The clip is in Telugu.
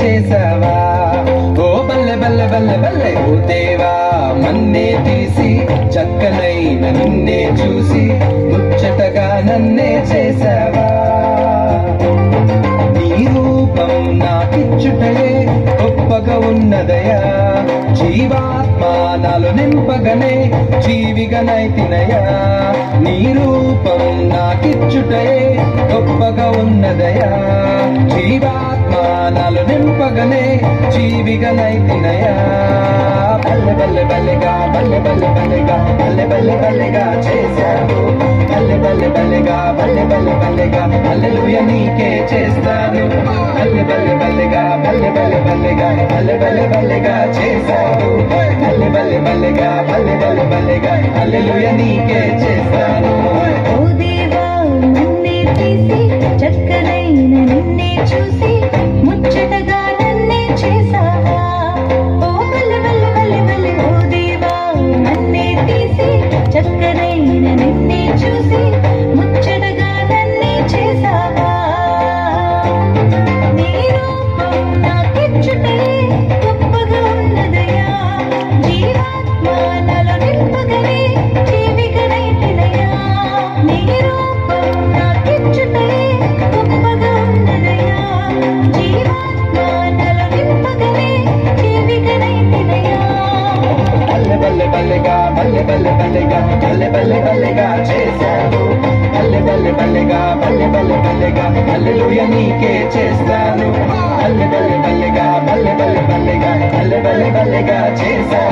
చేసావా. ఓ బల్లె బల్లె బల్లె బల్లె ఓ దేవా, మన్నే తీసి చక్కనైన నిన్నే చూసి ముచ్చటగా నన్నే చేసావా. నీ రూపం నాకిచ్చుటయే గొప్పగా ఉన్నదయా, జీవాత్మా నాలో నింపగనే జీవిగనైతినయా. నీ రూపం నాకిచ్చుటయే గొప్పగా ఉన్నదయా, జీవాత్మా నాలో నింపగనే జీవిగనైతినయా. బల్లె బల్లె బల్లెగా బల్లె బల్లె బల్లెగా బల్లె బల్లె బల్లెగా చేశావు. బల్లె బల్లె బల్లెగా బల్లె బల్లె బల్లెగా హల్లెలూయా నీకే చేస్తాను. బల్లె బల్లె బల్లెగా బల్లె బల్లె బల్లెగా బల్లె బల్లె బల్లెగా చేశావు. బల్లె బల్లె బల్లెగా బల్లె బల్లె బల్లెగా హల్లెలూయా నీకే చేస్తాను. ఓ దేవా నన్నే తీసి చక్కనైన నిన్నే చూసి ముచ్చటగా నన్నే చేసావా. ఓ బల్లె బల్లె బల్లె బల్లె ఓ దేవా నన్నే తీసి చక్కనైన నిన్నే చూసి ముచ్చటగా నన్నే చేసావా. నీ రూపం నాకిచ్చుటే గొప్పగా ఉన్నదయా, జీవాత్మా నాలో నింపగనే జీవిగనైతినయా. నీ రూపం నాకిచ్చుటే గొప్పగా ఉన్నదయా, జీవాత్మా నాలో నింపగనే జీవిగనైతినయా. బల్లె బల్లె బల్లెగా బల్లె బల్లె బల్లెగా బల్లె బల్లె బల్లెగా చేశావు. బల్లె బల్లె బల్లెగా బల్లె బల్లె బల్లెగా హల్లెలూయా నీకే చేస్తాను. బల్లె బల్లె బల్లెగా బల్లె బల్లె బల్లెగా బల్లె బల్లె బల్లెగా చేశావు.